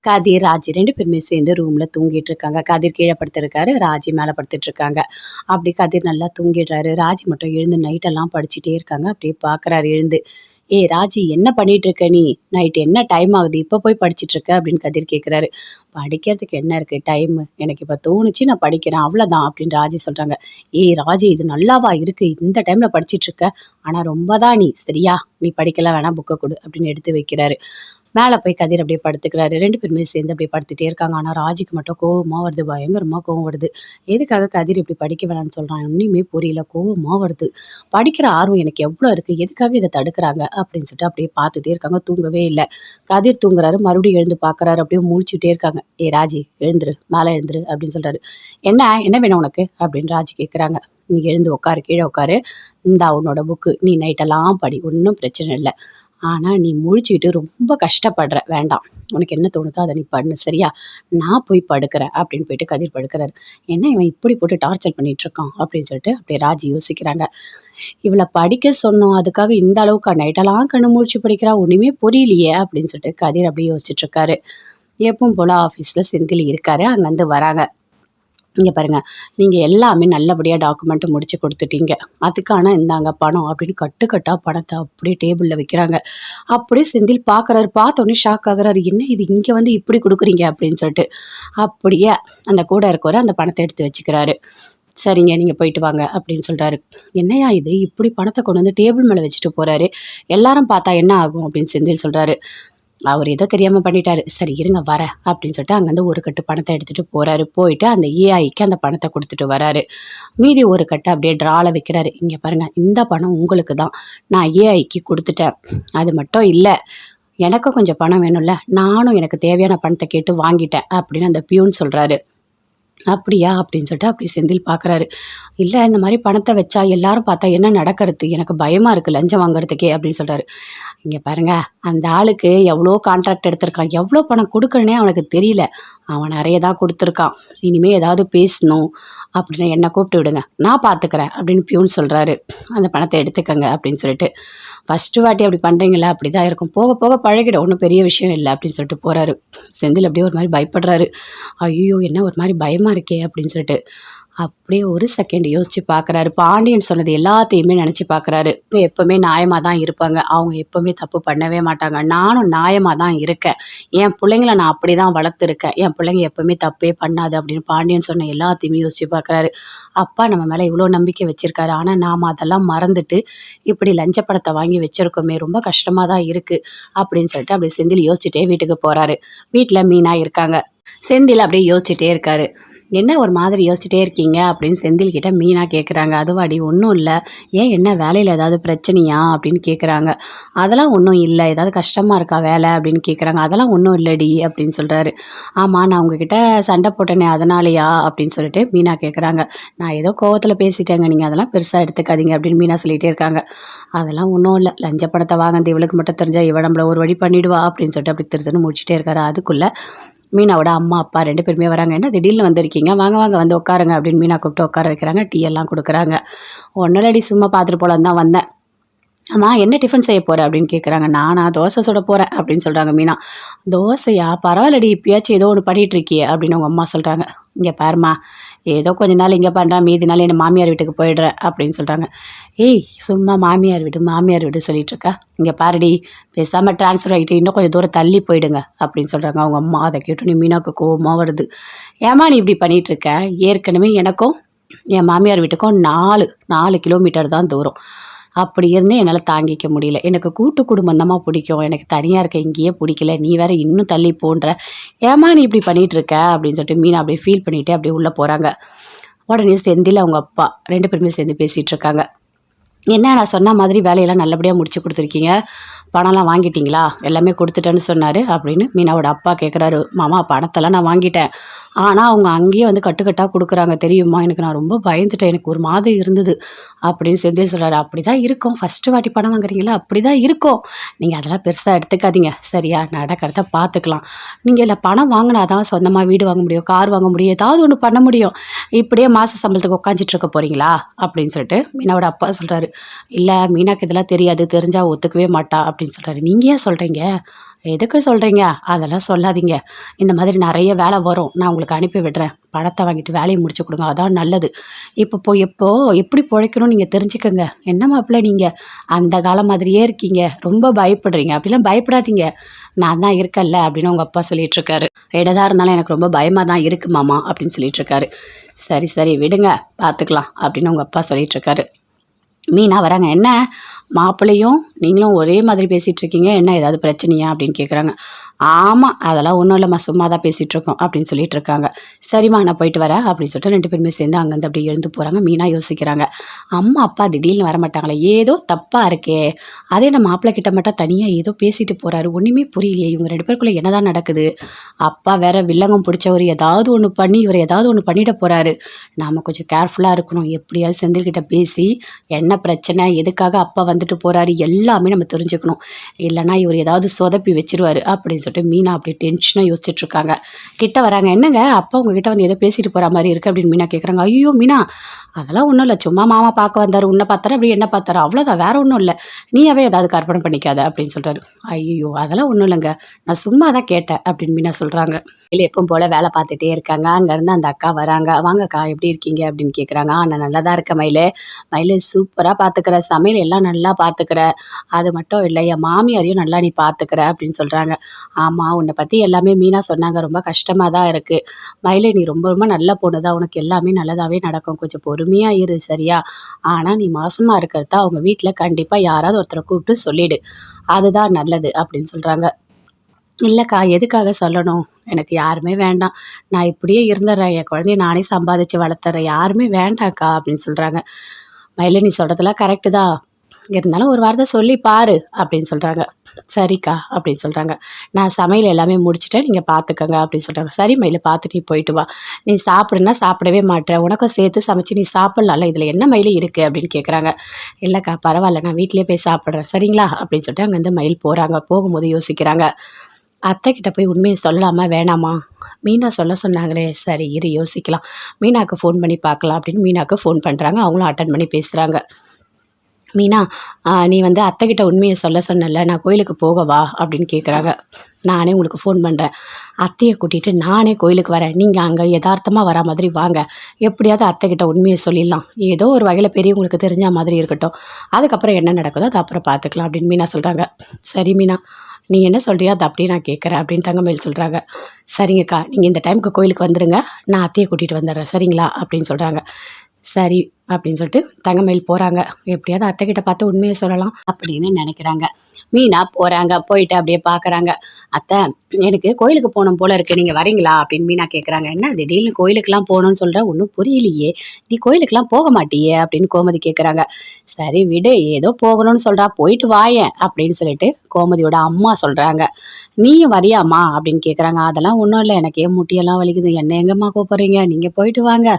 கதிர், ராஜி 2 பேருமே சேர்ந்து ரூம்ல தூங்கிட்டு இருக்காங்க. கதிர் கீழ படுத்திருக்காரு. ராஜி மேல படுத்துட்டு இருக்காங்க. அப்படி கதிர் நல்லா தூங்கிடுறாரு. ராஜி மட்டும் எழுந்து நைட்டெல்லாம் படிச்சுட்டே இருக்காங்க. அப்படியே பார்க்குறாரு எழுந்து. "ஏய் ராஜி என்ன பண்ணிட்டு இருக்க நீ? நைட் என்ன டைம் ஆகுது? இப்ப போய் படிச்சுட்டு இருக்க?" அப்படின்னு கதிர் கேட்குறாரு. "படிக்கிறதுக்கு என்ன இருக்கு டைமு? எனக்கு இப்ப தோணுச்சு நான் படிக்கிறேன் அவ்வளோதான்" அப்படின்னு ராஜி சொல்றாங்க. "ஏய் ராஜி இது நல்லாவா இருக்கு? இந்த டைம்ல படிச்சுட்டு இருக்க? ஆனா ரொம்ப தான் நீ. சரியா? நீ படிக்கலாம் வேணாம் புக்க குடு" அப்படின்னு எடுத்து வைக்கிறாரு. மேல போய் கதிர் அப்படியே படுத்துக்கிறாரு. 2 பேருமே சேர்ந்து அப்படியே படுத்துட்டே இருக்காங்க. ஆனா ராஜிக்கு மட்டும் கோவமா வருது. பயங்கரமா கோவம் வருது. எதுக்காக கதிர் இப்படி படிக்க வேணாம்னு சொல்றான்? ஒண்ணுமே புரியல. கோவமா வருது. படிக்கிற ஆர்வம் எனக்கு எவ்வளோ இருக்கு. எதுக்காக இத தடுக்குறாங்க? அப்படின்னு சொல்லிட்டு அப்படியே பார்த்துட்டே இருக்காங்க. தூங்கவே இல்ல. கதிர் தூங்குறாரு. மறுபடியும் எழுந்து பார்க்குறாரு. அப்படியே முழிச்சுட்டே இருக்காங்க. "ஏய் ராஜி எழுந்துரு. மேல எழுந்துரு" அப்படின்னு சொல்றாரு. "என்ன? என்ன வேணும் உனக்கு?" அப்படின்னு ராஜி கேட்குறாங்க. "நீ எழுந்து உட்காரு. கீழ உட்காரு. இந்தா உன்னோட புக்கு. நீ நைட்டெல்லாம் படி. ஒண்ணும் பிரச்சனை இல்ல. ஆனா, நீ முழிச்சுக்கிட்டு ரொம்ப கஷ்டப்படுற. வேண்டாம். உனக்கு என்ன தோணுதோ அத நீ பண்ணு. சரியா? நான் போய் படுக்கிறேன்" அப்படின்னு போயிட்டு கதிர் படுக்கிறாரு. என்ன இவன் இப்படி போட்டு டார்ச்சர் பண்ணிட்டு இருக்கான் அப்படின்னு சொல்லிட்டு அப்படியே ராஜி யோசிக்கிறாங்க. இவள படிக்க சொன்னோம். அதுக்காக இந்த அளவுக்கா நைட்டெல்லாம் கண்ணு முழிச்சு படிக்கிறா? ஒண்ணுமே புரியலையே அப்படின்னு சொல்லிட்டு கதிர் அப்படியே யோசிச்சுட்டு இருக்காரு. எப்பவும் போல ஆஃபீஸ்ல செந்தில் இருக்காரு. அங்கருந்து வராங்க. இங்க பாருங்க, நீங்க எல்லாமே நல்லபடியா டாக்குமெண்ட் முடிச்சு குடுத்துட்டீங்க. அதுக்கான இந்தாங்க பணம் அப்படின்னு கட்டு கட்டா பணத்த அப்படியே டேபிள்ல வைக்கிறாங்க. அப்படியே செந்தில் பார்க்குறாரு. பார்த்தோனே ஷாக் ஆகுறாரு. என்ன இது இங்க வந்து இப்படி குடுக்குறீங்க அப்படின்னு சொல்லிட்டு. அப்படியே அந்த கூட இருக்கவரு அந்த பணத்த எடுத்து வச்சுக்கிறாரு. "சரிங்க, நீங்க போயிட்டு வாங்க" அப்படின்னு சொல்றாரு. "என்னய்யா இது இப்படி பணத்த கொண்டு வந்து டேபிள் மேல வச்சுட்டு போறாரு. எல்லாரும் பார்த்தா என்ன ஆகும்?" அப்படின்னு செந்தில் சொல்றாரு. அவரு ஏதோ தெரியாம பண்ணிட்டாரு. "சரி இருங்க வரேன்" அப்படின்னு சொல்லிட்டு அங்கேருந்து ஒரு கட்டு பணத்த எடுத்துட்டு போறாரு. போயிட்டு அந்த ஏஐக்கு அந்த பணத்த குடுத்துட்டு வராரு. மீதி ஒரு கட்ட அப்படியே ட்ரால வைக்கிறாரு. "இங்க பாருங்க, இந்த பணம் உங்களுக்கு தான். நான் ஏஐக்கு குடுத்துட்டேன். அது மட்டும் இல்ல, எனக்கும் கொஞ்சம் பணம் வேணும்ல. நானும் எனக்கு தேவையான பணத்த கேட்டு வாங்கிட்டேன்" அப்படின்னு அந்த பியூன் சொல்றாரு. "அப்படியா?" அப்படின்னு சொல்லிட்டு அப்படி செந்தில் பார்க்குறாரு. "இல்ல இந்த மாரி பணத்த வச்சா எல்லாரும் பார்த்தா என்ன நடக்கறது? எனக்கு பயமா இருக்கு லஞ்சம் வாங்குறதுக்கே" அப்படின்னு சொல்றாரு. "இங்க பாருங்க, அந்த ஆளுக்கு எவ்வளோ கான்ட்ராக்ட் எடுத்திருக்கான். எவ்வளோ பணம் குடுக்கணுன்னே அவனுக்கு தெரியல. அவன் நெறைய தான் குடுத்துருக்கான். இனிமே ஏதாவது பேசணும் அப்படின்னா என்ன கூப்பிட்டு விடுங்க. நான் பார்த்துக்கிறேன்" அப்படின்னு பியூன் சொல்றாரு. "அந்த பணத்த எடுத்துக்கங்க" அப்படின்னு சொல்லிட்டு. "ஃபர்ஸ்ட்டு வாட்டி அப்படி பண்றீங்கல்ல, அப்படிதான் இருக்கும். போக போக பழகிடும். ஒண்ணும் பெரிய விஷயம் இல்ல" அப்படின்னு சொல்லிட்டு போறாரு. செந்தில் அப்படியே ஒரு மாரி பயப்படுறாரு. "ஐய்யய்யோ! என்ன ஒரு மாரி பயமா இருக்கே" அப்படின்னு சொல்லிட்டு. அப்படியே ஒரு செகண்ட் யோசிச்சு பார்க்குறாரு. பாண்டியன் சொன்னது எல்லாத்தையுமே நெனச்சு பார்க்குறாரு. எப்பவுமே நியாயமா தான் இருப்பாங்க. அவங்க எப்பவுமே தப்பு பண்ணவே மாட்டாங்க. நானும் நியாயமா தான் இருக்கேன். என் புள்ளைங்கள நான் அப்படி தான் வளர்த்துருக்கேன். என் புள்ளைங்க எப்பவுமே தப்பே பண்ணாது அப்படின்னு பாண்டியன் சொன்ன எல்லாத்தையுமே யோசிச்சு பார்க்குறாரு. அப்பா நம்ம மேல இவ்வளோ நம்பிக்கை வச்சிருக்காரு. ஆனா நாம அதெல்லாம் மறந்துட்டு இப்படி லஞ்ச பணத்த வாங்கி வச்சிருக்கோமே! ரொம்ப கஷ்டமா தான் இருக்கு அப்படின்னு சொல்லிட்டு அப்படியே செந்தில் யோசிச்சுட்டே வீட்டுக்கு போறாரு. வீட்ல மீனா இருக்காங்க. செந்தில் அப்படியே யோசிச்சுட்டே இருக்காரு. "என்ன ஒரு மாதிரி யோசிச்சுட்டே இருக்கீங்க?" அப்படின்னு செந்தில் கிட்ட மீனா கேட்குறாங்க. "அதுவாடி ஒன்றும் இல்லை. ஏன் என்ன வேலையில் ஏதாவது பிரச்சனையா?" அப்படின்னு கேட்குறாங்க. "அதெல்லாம் ஒன்றும் இல்லை. ஏதாவது கஷ்டமாக இருக்கா வேலை?" அப்படின்னு கேட்குறாங்க. "அதெல்லாம் ஒன்றும் இல்லடி" அப்படின்னு சொல்கிறாரு. "ஆமாம் நான் உங்ககிட்ட சண்டை போட்டேனே அதனாலயா?" அப்படின்னு சொல்லிட்டு மீனா கேட்குறாங்க. "நான் ஏதோ கோவத்தில் பேசிட்டேங்க. நீங்கள் அதெல்லாம் பெருசாக எடுத்துக்காதீங்க" அப்படின்னு மீனா சொல்லிகிட்டே இருக்காங்க. "அதெல்லாம் ஒன்றும் இல்லை. லஞ்ச பணத்தை வாங்கினது இவளுக்கு மட்டும் தெரிஞ்சா இவ நம்மள ஒரு வழி பண்ணிடுவா" அப்படின்னு சொல்லிட்டு அப்படி திருத்துன்னு முடிச்சுட்டே இருக்காரு. அதுக்குள்ளே மீனாவோட அம்மா, அப்பா 2 பேருமே வராங்க. "என்ன திடீர்னு வந்திருக்கீங்க? வாங்க, வாங்க வந்து உட்காருங்க" அப்படின்னு மீனா கூப்பிட்டு உட்கார வைக்கிறாங்க. டீ எல்லாம் குடுக்குறாங்க. "ஒன்னும் இல்லடி சும்மா பார்த்துட்டு போலான்னு தான் வந்தேன்." "அம்மா என்ன டிஃபன் செய்ய போற?" அப்படின்னு கேட்குறாங்க. "நானா தோசை சுட போறேன்" அப்படின்னு சொல்றாங்க மீனா. "தோசையா? பரவாயில்லடி இப்பயாச்சும் ஏதோ ஒண்ணு பண்ணிட்டு இருக்கியே" அப்படின்னு அவங்க அம்மா சொல்றாங்க. "இங்க பாரும்மா, ஏதோ கொஞ்ச நாள் இங்க பண்றேன், மீதி நாள் என் மாமியார் வீட்டுக்கு போயிடுறேன்" அப்படின்னு சொல்றாங்க. "ஏய் சும்மா மாமியார் வீடு, மாமியார் வீடு சொல்லிட்டு இருக்க. இங்க பாருடி, பேசாம ட்ரான்ஸ்ஃபர் ஆகிட்டு இன்னும் கொஞ்சம் தூரம் தள்ளி போயிடுங்க" அப்படின்னு சொல்றாங்க அவங்க அம்மா. அதை கேட்டோன்னே மீனாவுக்கு கோவமா வருது. "ஏம்மா நீ இப்படி பண்ணிட்டு இருக்க? ஏற்கனவே எனக்கும் என் மாமியார் வீட்டுக்கும் 4 கிலோமீட்டர் தான் தூரம். அப்படி இருந்தும் என்னால் தாங்கிக்க முடியல. எனக்கு கூட்டு குடும்பம் தாம்மா பிடிக்கும். எனக்கு தனியாக இருக்க இங்கேயே பிடிக்கல. நீ வேற இன்னும் தள்ளி போன்ற. ஏம்மா நீ இப்படி பண்ணிட்டு இருக்க?" அப்படின்னு சொல்லிட்டு மீனா அப்படியே ஃபீல் பண்ணிட்டு அப்படியே உள்ளே போகிறாங்க. உடனே செந்தில் அவங்க அப்பா 2 பேருமே சேர்ந்து பேசிகிட்டு இருக்காங்க. "என்ன நான் சொன்ன மாதிரி வேலையெல்லாம் நல்லபடியாக முடிச்சு கொடுத்துருக்கீங்க. பணம்லாம் வாங்கிட்டீங்களா? எல்லாமே கொடுத்துட்டேன்னு சொன்னார்" அப்படின்னு மீனாவோட அப்பா கேட்குறாரு. "மாமா பணத்தெல்லாம் நான் வாங்கிட்டேன். ஆனால் அவங்க அங்கேயே வந்து கட்டுக்கட்டாக கொடுக்குறாங்க தெரியுமா? எனக்கு நான் ரொம்ப பயந்துட்டேன். எனக்கு ஒரு மாதிரி இருந்தது" அப்படின்னு செந்தில் சொல்கிறாரு. "அப்படி தான் இருக்கும். ஃபஸ்ட்டு வாட்டி பணம் வாங்குறீங்களா? அப்படி தான் இருக்கும். நீங்கள் அதெல்லாம் பெருசாக எடுத்துக்காதீங்க. சரியா? நடக்கிறத பார்த்துக்கலாம். நீங்கள் இல்லை பணம் வாங்கினா தான் சொந்தமாக வீடு வாங்க முடியும், கார் வாங்க முடியும், ஏதாவது ஒன்று பண்ண முடியும். இப்படியே மாத சம்பளத்துக்கு உட்காந்துட்டு இருக்க போகிறீங்களா?" அப்படின்னு சொல்லிட்டு மீனாவோட அப்பா சொல்கிறாரு. "இல்லை மீனாக்கு இதெல்லாம் தெரியாது. தெரிஞ்சா ஒத்துக்கவே மாட்டா" அப்படின்னு சொல்கிறாரு. "நீங்கள் ஏன் சொல்கிறீங்க? எதுக்கு சொல்கிறீங்க? அதெல்லாம் சொல்லாதீங்க. இந்த மாதிரி நெறைய வேலை வரும். நான் உங்களுக்கு அனுப்பி விடுறேன். பணத்த வாங்கிட்டு வேலைய முடிச்சு குடுங்க. அதான் நல்லது. இப்போ எப்படி பொழைக்கணும்னு நீங்க தெரிஞ்சுக்கங்க. என்ன மாப்பிள நீங்க? அந்த காலம் மாதிரியே இருக்கீங்க. ரொம்ப பயப்படுறீங்க. அப்படிலாம் பயப்படாதீங்க. நான் தான் இருக்கேன்ல அப்படின்னு உங்க அப்பா சொல்லிட்டுருக்காரு. என்னதான் இருந்தாலும் எனக்கு ரொம்ப பயமா தான் இருக்கு மாமா அப்படின்னு சொல்லிட்டுருக்காரு. சரி, சரி விடுங்க பார்த்துக்கலாம் அப்படின்னு உங்க அப்பா சொல்லிட்டுருக்காரு. மீனா வராங்க. "என்ன மாப்பிள்ளையும் நீங்களும் ஒரே மாதிரி பேசிகிட்டு இருக்கீங்க. என்ன ஏதாவது பிரச்சனையா?" அப்படின்னு கேட்குறாங்க. "ஆமாம் அதெல்லாம் ஒன்றும் இல்லைம்மா சும்மா தான் பேசிகிட்டு இருக்கோம்" அப்படின்னு சொல்லிட்டு இருக்காங்க. "சரிம்மா நான் போயிட்டு வரேன்" அப்படின்னு சொல்லிட்டு 2 பேருமே சேர்ந்து அங்கேருந்து அப்படியே எழுந்து போகிறாங்க. மீனா யோசிக்கிறாங்க. அம்மா அப்பா திடீர்னு வரமாட்டாங்களே ஏதோ தப்பாக இருக்கே, அதே நம்ம மாப்பிள்ளை கிட்ட மட்டும் தனியாக ஏதோ பேசிட்டு போகிறாரு, ஒன்றுமே புரியலையே, இவங்க 2 பேருக்குள்ளே என்னதான் நடக்குது? அப்பா வேற வில்லங்கம் பிடிச்சவர், ஏதாவது ஒன்று பண்ணி இவர் ஏதாவது ஒன்று பண்ணிட போகிறாரு. நாம் கொஞ்சம் கேர்ஃபுல்லாக இருக்கணும். எப்படியாவது செந்தில்கிட்ட பேசி என்ன பிரச்சனை, எதுக்காக அப்பா வந்துட்டு போறாரு எல்லாமே நம்ம தெரிஞ்சுக்கணும். இல்லைன்னா இவர் ஏதாவது சொதப்பி வச்சுருவாரு அப்படின்னு சொல்லிட்டு மீனா அப்படி டென்ஷனாக யோசிச்சுட்டு இருக்காங்க. கிட்ட வராங்க. "என்னங்க அப்பா உங்ககிட்ட வந்து ஏதோ பேசிட்டு போற மாதிரி இருக்கு" அப்படின்னு மீனா கேட்குறாங்க. "ஐயோ மீனா அதெல்லாம் ஒன்றும் இல்லை, சும்மா மாமா பார்க்க வந்தார், உன்னை பார்த்தாரு அப்படி என்ன பார்த்தாரு, அவ்வளோதான் வேற ஒன்றும் இல்லை, நீயாவே ஏதாவது கற்பனை பண்ணிக்காத" அப்படின்னு சொல்கிறாரு. "ஐயோ அதெல்லாம் ஒன்றும் இல்லைங்க, நான் சும்மா தான் கேட்டேன்" அப்படின்னு மீனா சொல்கிறாங்க. இல்லை எப்பவும் போல் வேலை பார்த்துட்டே இருக்காங்க. அங்கேருந்து அந்த அக்கா வராங்க. "வாங்கக்கா எப்படி இருக்கீங்க?" அப்படின்னு கேட்குறாங்க. "நான் நல்லா தான் இருக்கேன் மயிலு. மயிலு சூப்பராக பார்த்துக்கிற, சமையல் எல்லாம் நல்லா பார்த்துக்கிற, அது மட்டும் இல்லை என் மாமியாரையும் நல்லா நீ பார்த்துக்கிற" அப்படின்னு சொல்கிறாங்க. "ஆமாம் உன்னை பற்றி எல்லாமே மீனா சொன்னாங்க, ரொம்ப கஷ்டமாக தான் இருக்குது. மயிலு நீ ரொம்ப ரொம்ப நல்ல பொண்ணு தான், உனக்கு எல்லாமே நல்லதாகவே நடக்கும், கொஞ்சம் பொறுமையாக இரு சரியா? ஆனால் நீ மாசமாக இருக்கிறத அவங்க வீட்டில் கண்டிப்பாக யாராவது ஒருத்தரை கூப்பிட்டு சொல்லிடு, அதுதான் நல்லது" அப்படின்னு சொல்கிறாங்க. "இல்லைக்கா எதுக்காக சொல்லணும்? எனக்கு யாருமே வேண்டாம். நான் இப்படியே இருந்துடுறேன். என் குழந்தைய நானே சம்பாதிச்சு வளர்த்துறேன். யாருமே வேண்டாம்க்கா" அப்படின்னு சொல்கிறாங்க. "மயிலு நீ சொல்கிறதெல்லாம் கரெக்டு தான். இருந்தாலும் ஒரு வார்த்தை சொல்லி பாரு" அப்படின்னு சொல்கிறாங்க. "சரிக்கா" அப்படின்னு சொல்கிறாங்க. "நான் சமையல் எல்லாமே முடிச்சுட்டேன். நீங்கள் பார்த்துக்கங்க" அப்படின்னு சொல்கிறாங்க. "சரி மயிலு பார்த்து நீ போயிட்டு வா. நீ சாப்பிடுன்னா சாப்பிடவே மாட்ற. உனக்கும் சேர்த்து சமைச்சு நீ சாப்பிட்லாம்ல. இதில் என்ன மயிலு இருக்குது?" அப்படின்னு கேட்குறாங்க. "இல்லைக்கா பரவாயில்ல. நான் வீட்டிலேயே போய் சாப்பிட்றேன். சரிங்களா?" அப்படின்னு சொல்லிட்டு அங்கேருந்து மயில் போகிறாங்க. போகும்போது யோசிக்கிறாங்க. அத்தைக்கிட்ட போய் உண்மைய சொல்லலாமா வேணாமா? மீனா சொல்ல சொன்னாங்களே, சரி இரு யோசிக்கலாம். மீனாக்கு ஃபோன் பண்ணி பார்க்கலாம் அப்படின்னு மீனாக்கு ஃபோன் பண்ணுறாங்க. அவங்களும் அட்டெண்ட் பண்ணி பேசுகிறாங்க. "மீனா நீ வந்து அத்தைக்கிட்ட உண்மைய சொல்ல சொன்னல்ல, நான் கோயிலுக்கு போகவா?" அப்படின்னு கேட்குறாங்க. "நானே உங்களுக்கு ஃபோன் பண்ணுறேன். அத்தைய கூட்டிகிட்டு நானே கோயிலுக்கு வரேன். நீங்கள் அங்கே எதார்த்தமா வரா மாதிரி வாங்க. எப்படியாவது அத்தைக்கிட்ட உண்மைய சொல்லிடலாம். ஏதோ ஒரு வகையில் பெரியவங்களுக்கு தெரிஞ்ச மாதிரி இருக்கட்டும். அதுக்கப்புறம் என்ன நடக்குதோ அது அப்புறம் பார்த்துக்கலாம்" அப்படின்னு மீனா சொல்கிறாங்க. "சரி மீனா, நீ என்ன சொல்றியோ அதை அப்படியே நான் கேட்குறேன்" அப்படின்னு தங்கமயில் சொல்கிறாங்க. "சரிங்கக்கா, நீங்கள் இந்த டைமுக்கு கோயிலுக்கு வந்துடுங்க. நான் அத்தையை கூட்டிகிட்டு வந்துடுறேன் சரிங்களா?" அப்படின்னு சொல்கிறாங்க. சரி அப்படின்னு சொல்லிட்டு தங்கமயில் போகிறாங்க. எப்படியாவது அத்தைக்கிட்ட பார்த்து உண்மையை சொல்லலாம் அப்படின்னு நினைக்கிறாங்க. மீனா போகிறாங்க. போயிட்டு அப்படியே பார்க்குறாங்க. "அத்தை எனக்கு கோயிலுக்கு போகணும் போல இருக்குது, நீங்கள் வரீங்களா?" அப்படின்னு மீனா கேட்குறாங்க. "என்ன திடீர்னு கோயிலுக்கெலாம் போகணும்னு சொல்கிற, ஒன்றும் புரியலையே, நீ கோயிலுக்கெலாம் போக மாட்டியே?" அப்படின்னு கோமதி கேட்குறாங்க. "சரி விடு, ஏதோ போகணும்னு சொல்கிறா, போயிட்டு வாயேன்" அப்படின்னு சொல்லிட்டு கோமதியோட அம்மா சொல்கிறாங்க. "நீயும் வரியாம்மா?" அப்படின்னு கேட்குறாங்க. "அதெல்லாம் ஒன்றும் இல்லை, எனக்கு ஏன் முட்டியெல்லாம் வலிக்குது, என்ன எங்கேம்மா கூப்பிட்றீங்க, நீங்கள் போயிட்டு வாங்க,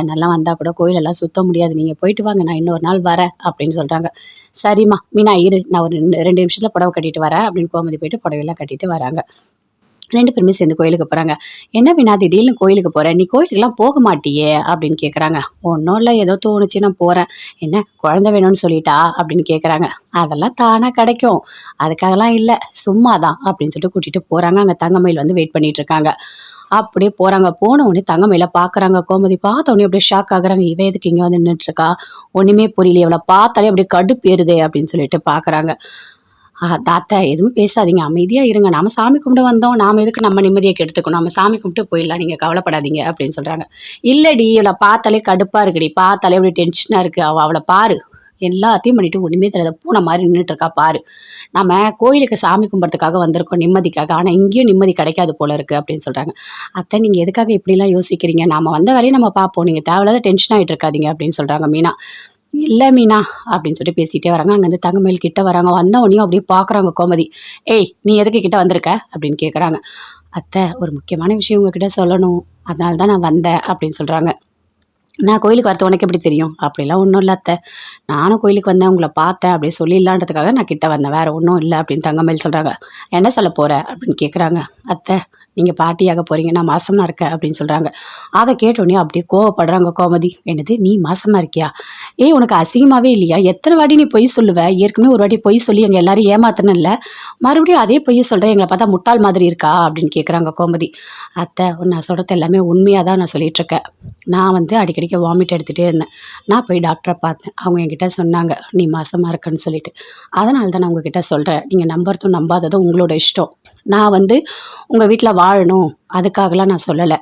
என்னெல்லாம் வந்தால் கூட கோயிலெல்லாம் சுத்த முடியாது, நீங்கள் போயிட்டு வாங்க, நான் இன்னொரு நாள் வரேன்" அப்படின்னு சொல்கிறாங்க. "சரிம்மா மீனா இரு, நான் ஒரு 2 நிமிஷத்தில் புடவை கட்டிட்டு வரேன்" அப்படின்னு கோமதி போயிட்டு புடவையெல்லாம் கட்டிட்டு வராங்க. 2 பேருமே சேர்ந்து கோயிலுக்கு போகிறாங்க. "என்ன வீணா திடீர்னு கோயிலுக்கு போற, நீ கோயிலுக்குலாம் போக மாட்டியே?" அப்படின்னு கேட்குறாங்க. "ஒன்றும் இல்லை, ஏதோ தோணுச்சு நான் போகிறேன்." "என்ன குழந்தை வேணும்னு சொல்லிட்டா?" அப்படின்னு கேட்குறாங்க. "அதெல்லாம் தானாக கிடைக்கும், அதுக்காகலாம் இல்லை, சும்மா தான்" அப்படின்னு சொல்லிட்டு கூட்டிகிட்டு போகிறாங்க. அங்கே தங்கமயில் வந்து வெயிட் பண்ணிட்டு இருக்காங்க. அப்படியே போகிறாங்க. போன உடனே தங்கமயில பார்க்குறாங்க. கோமதி பார்த்த உடனே அப்படியே ஷாக் ஆகுறாங்க. "இவ எதுக்கு இங்கே வந்து நின்றுட்டுருக்கா? ஒன்றுமே புரியலையே, இவளை பார்த்தாலே அப்படியே கடுப்பேறுதே" அப்படின்னு சொல்லிட்டு பார்க்குறாங்க. "தாத்தா எதுவும் பேசாதீங்க, அமைதியா இருங்க. நாம சாமி கும்பிட வந்தோம். நாம எதுக்கு நம்ம நிம்மதிய கெடுத்துக்கணும்? நம்ம சாமி கும்பிட்டு போயிடலாம். நீங்க கவலைப்படாதீங்க" அப்படின்னு சொல்றாங்க. "இல்லடி இவள பார்த்தாலே கடுப்பா இருக்குடி. பார்த்தாலே அப்படியே டென்ஷனா இருக்கு. அவள பாரு. எல்லாத்தையும் பண்ணிட்டு ஒண்ணுமே தெரியாத பூனை மாரி நின்னுட்டு இருக்கா பாரு. நம்ம கோயிலுக்கு சாமி கும்பிட்றதுக்காக வந்திருக்கோம் நிம்மதிக்காக. ஆனா இங்கேயும் நிம்மதி கிடைக்காது போல இருக்கு" அப்படின்னு சொல்றாங்க. "அத்தை நீங்க எதுக்காக இப்படிலாம் யோசிக்கிறீங்க? நாம வந்த வேலைய நம்ம பார்ப்போம். நீங்க தேவையில்லாத டென்ஷன் ஆயிட்டு இருக்காதீங்க" அப்படின்னு சொல்றாங்க மீனா. "இல்ல மீனா" அப்படின்னு சொல்லிட்டு பேசிட்டே வராங்க. அங்கேருந்து தங்கமயில் கிட்ட வராங்க. வந்த உடனேயும் அப்படியே பார்க்குறாங்க கோமதி. "ஏய் நீ எதுக்கு கிட்ட வந்திருக்க?" அப்படின்னு கேட்குறாங்க. "அத்தை ஒரு முக்கியமான விஷயம் உங்ககிட்ட சொல்லணும். அதனால தான் நான் வந்தேன்" அப்படின்னு சொல்றாங்க. நான் கோயிலுக்கு வரது உனக்கு எப்படி தெரியும்? அப்படிலாம் ஒன்றும் இல்ல அத்தை. நானும் கோயிலுக்கு வந்தேன், உங்கள பார்த்தேன் அப்படி சொல்லிடலான்றதுக்காக நான் கிட்ட வந்தேன். வேற ஒன்றும் இல்ல அப்படின்னு தங்கமயில் சொல்றாங்க. என்ன சொல்ல போற? அப்படின்னு கேட்குறாங்க. அத்தை, நீங்க பாட்டியாக போறீங்க. நான் மாசமா இருக்கேன் அப்படின்னு சொல்றாங்க. அத கேட்டோனே அப்படியே கோவப்படுறாங்க கோமதி. என்னது நீ மாசமா இருக்கியா? ஏய் உனக்கு அசிங்கமாவே இல்லையா? எத்தன வாட்டி நீ பொய் சொல்லுவ? ஏற்கனவே ஒரு வாட்டி பொய் சொல்லி எங்க எல்லாரையும் ஏமாத்துனல்ல. மறுபடியும் அதே பொய்ய சொல்ற. எங்கள பார்த்தா முட்டாள் மாதிரி இருக்கா? அப்படின்னு கேட்குறாங்க கோமதி. அத்தை, நான் சொல்றது எல்லாமே உண்மையா தான் நான் சொல்லிட்டு இருக்கேன். நான் வந்து அடிக்கடிக்கு வாமிட் எடுத்துகிட்டே இருந்தேன். நான் போய் டாக்டரை பார்த்தேன். அவங்க என்கிட்ட சொன்னாங்க, நீ மாசமா இருக்கன்னு சொல்லிட்டு. அதனால தான் நான் உங்ககிட்ட சொல்கிறேன். நீங்கள் நம்புறதும் நம்பாததும் உங்களோட இஷ்டம். நான் வந்து உங்கள் வீட்டில் வாழணும் அதுக்காகலாம் நான் சொல்லலை.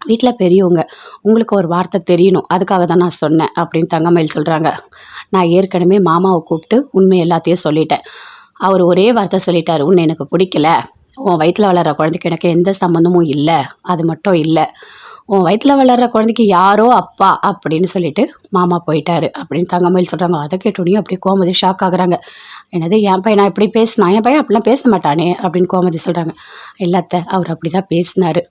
வீட்டில் பெரியவங்க, உங்களுக்கு ஒரு வார்த்தை தெரியணும் அதுக்காக தான் நான் சொன்னேன் அப்படின்னு தங்கமயில் சொல்கிறாங்க. நான் ஏற்கனவே மாமாவை கூப்பிட்டு உண்மை எல்லாத்தையும் சொல்லிட்டேன். அவர் ஒரே வார்த்தை சொல்லிட்டாரு, உன்னை எனக்கு பிடிக்கல, உன் வயிற்றில் வளர்கிற குழந்தைக்கு எனக்கு எந்த சம்மந்தமும் இல்லை, அது மட்டும் இல்லை, உன் வயிற்றில் வளர்கிற குழந்தைக்கு யாரோ அப்பா அப்படின்னு சொல்லிட்டு மாமா போயிட்டாரு அப்படின்னு தங்கமயில் சொல்கிறாங்க. அதை கேட்டோடனே அப்படியே கோமதி ஷாக் ஆகுறாங்க. என்னது என் பையன் நான் இப்படி பேசினா? என் பையன் அப்படிலாம் பேச மாட்டானே அப்படின்னு கோமதி சொல்கிறாங்க. இல்லாத்த அவர் அப்படி தான் பேசினார்.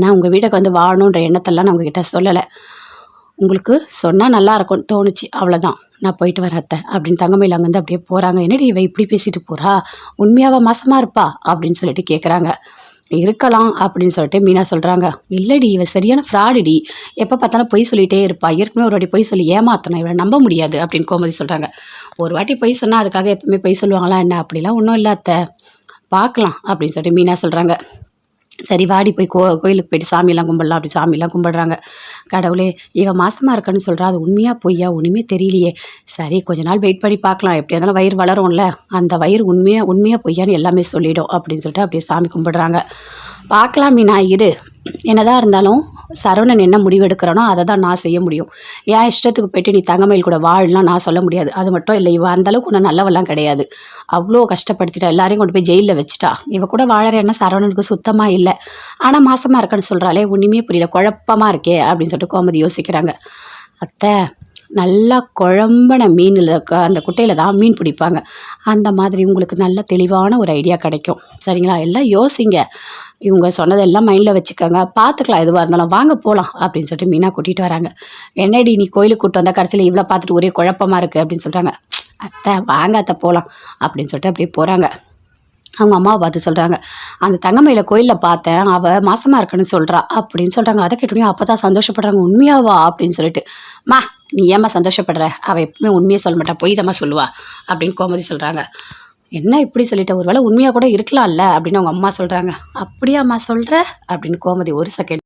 நான் உங்கள் வீட்டுக்கு வந்து வாழணுன்ற எண்ணத்தெல்லாம் நான் உங்ககிட்ட சொல்லலை. உங்களுக்கு சொன்னால் நல்லா இருக்கும்னு தோணுச்சு, அவ்வளோதான். நான் போயிட்டு வரேன் அத்தை அப்படின்னு தங்கமயில் அங்கேருந்து அப்படியே போகிறாங்க. என்னடி இவ இப்படி பேசிட்டு போகிறா? உண்மையாவா மாசமாக இருப்பா அப்படின்னு சொல்லிட்டு கேட்குறாங்க. இருக்கலாம் அப்படின்னு சொல்லிட்டு மீனா சொல்கிறாங்க. இல்லடி இவ சரியான ஃப்ராடுடி, எப்போ பார்த்தாலும் பொய் சொல்லிகிட்டே இருப்பா, ஏற்கனவே ஒரு வாட்டி பொய் சொல்லி ஏமாத்தணும், இவளை நம்ப முடியாது அப்படின்னு கோமதி சொல்கிறாங்க. ஒரு வாட்டி பொய் சொன்னால் அதுக்காக எப்பவுமே பொய் சொல்லுவாங்களா என்ன? அப்படிலாம் ஒன்றும் இல்லை அத்தை, பார்க்கலாம் அப்படின்னு சொல்லிட்டு மீனா சொல்கிறாங்க. சரி வாடி போய் கோயிலுக்கு போயிட்டு சாமியெல்லாம் கும்பிடலாம் அப்படி சாமியெல்லாம் கும்பிடுறாங்க. கடவுளே, இவன் மாசமாக இருக்கன்னு சொல்கிறா, அது உண்மையாக பொய்யா ஒன்றுமே தெரியலையே. சரி கொஞ்ச நாள் வெயிட் பண்ணி பார்க்கலாம், எப்படியா இருந்தாலும் வயிறு வளரும்ல, அந்த வயிறு உண்மையாக பொய்யான்னு எல்லாமே சொல்லிடும் அப்படின்னு சொல்லிட்டு அப்படியே சாமி கும்பிடுறாங்க. பார்க்கலாம் மீனா இரு, என்னதான் இருந்தாலும் சரவணன் என்ன முடிவு எடுக்கிறானோ அதை தான் நான் செய்ய முடியும். என் இஷ்டத்துக்கு போயிட்டு நீ தங்கமயில் கூட வாழலாம் நான் சொல்ல முடியாது. அது மட்டும் இல்லை, இவ அந்தளவுக்கு ஒன்றும் நல்லவெல்லாம் கிடையாது. அவ்வளோ கஷ்டப்படுத்திட்டா, எல்லாரையும் கொண்டு போய் ஜெயிலில் வச்சுட்டா. இவ கூட வாழற என்ன சரவணனுக்கு சுத்தமாக இல்லை. ஆனால் மாசமாக இருக்கன்னு சொல்கிறாளே, ஒன்றுமே புரியல, குழப்பமாக இருக்கே அப்படின்னு சொல்லிட்டு கோமதி யோசிக்கிறாங்க. அத்தை, நல்லா குழம்பன மீனில் அந்த குட்டையில் தான் மீன் பிடிப்பாங்க. அந்த மாதிரி உங்களுக்கு நல்ல தெளிவான ஒரு ஐடியா கிடைக்கும். சரிங்களா? எல்லாம் யோசிங்க, இவங்க சொன்னதெல்லாம் மைண்டில் வச்சுக்கோங்க, பார்த்துக்கலாம் எதுவாக இருந்தாலும், வாங்க போகலாம் அப்படின்னு சொல்லிட்டு மீனா கூட்டிகிட்டு வராங்க. என்னடி நீ கோயிலுக்கு கூப்பிட்டு வந்தால் கடைசியில் இவ்வளோ பார்த்துட்டு ஒரே குழப்பமாக இருக்குது அப்படின்னு சொல்கிறாங்க. அத்தை வாங்க அத்தை போகலாம் அப்படின்னு சொல்லிட்டு அப்படியே போகிறாங்க. அவங்க அம்மாவை பார்த்து சொல்கிறாங்க, அந்த தங்கமயில கோயிலில் பார்த்தேன், அவள் மாசமாக இருக்குன்னு சொல்கிறா அப்படின்னு சொல்கிறாங்க. அதை கேட்டோடனே அப்போ தான் சந்தோஷப்படுறாங்க. உண்மையாவா அப்படின்னு சொல்லிட்டு. மா நீ ஏம்மா சந்தோஷப்படுற? அவள் எப்பவுமே உண்மையை சொல்ல மாட்டா, பொய் தாம்மா சொல்லுவா அப்படின்னு கோமதி சொல்கிறாங்க. என்ன இப்படி சொல்லிட்ட, ஒரு வேளை உண்மையாக கூட இருக்கலாம்ல அப்படின்னு அவங்க அம்மா சொல்கிறாங்க. அப்படியாம்மா சொல்கிற அப்படின்னு கோமதி ஒரு செகண்ட்.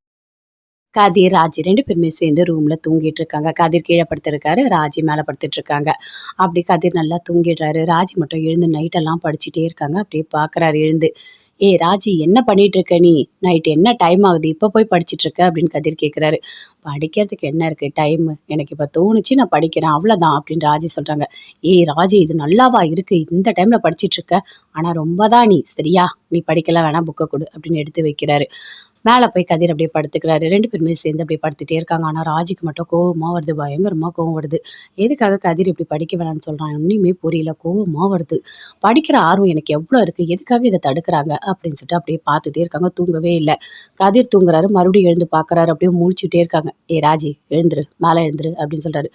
கதிர், ராஜி 2 பேருமே சேர்ந்து ரூமில் தூங்கிட்டு இருக்காங்க. கதிர் கீழே படுத்திருக்காரு, ராஜி மேலே படுத்துட்டு இருக்காங்க. அப்படி கதிர் நல்லா தூங்கிடுறாரு. ராஜி மட்டும் எழுந்து நைட்டெல்லாம் படிச்சுட்டே இருக்காங்க. அப்படியே பார்க்குறாரு எழுந்து. ஏய் ராஜி, என்ன பண்ணிட்டு இருக்க நீ? நைட்டு என்ன டைம் ஆகுது, இப்போ போய் படிச்சுட்டு இருக்க அப்படின்னு கதிர் கேட்குறாரு. படிக்கிறதுக்கு என்ன இருக்குது டைமு, எனக்கு இப்போ தோணுச்சு நான் படிக்கிறேன் அவ்வளோதான் அப்படின்னு ராஜி சொல்கிறாங்க. ஏய் ராஜி, இது நல்லாவா இருக்குது இந்த டைமில் படிச்சுட்டு இருக்க? ஆனால் ரொம்ப தான் நீ, சரியா? நீ படிக்கலாம் வேணாம், புக்கை கொடு அப்படின்னு எடுத்து வைக்கிறாரு. மேலே போய் கதிர் அப்படியே படுத்துக்கிறாரு. 2 பேருமே சேர்ந்து அப்படியே படுத்துட்டே இருக்காங்க. ஆனால் ராஜிக்கு மட்டும் கோவமாக வருது, பயங்கரமாக கோவம் வருது. எதுக்காக கதிர் இப்படி படிக்க வேணாம்னு சொல்கிறான் ஒன்றுமே புரியல, கோவமாக வருது. படிக்கிற ஆர்வம் எனக்கு எவ்வளோ இருக்குது, எதுக்காக இதை தடுக்கிறாங்க அப்படின்னு சொல்லிட்டு அப்படியே பார்த்துட்டே இருக்காங்க. தூங்கவே இல்லை. கதிர் தூங்குறாரு, மறுபடியும் எழுந்து பார்க்குறாரு. அப்படியே முழிச்சுட்டே இருக்காங்க. ஏ ராஜி எழுந்துரு, மேலே எழுந்துரு அப்படின்னு சொல்கிறாரு.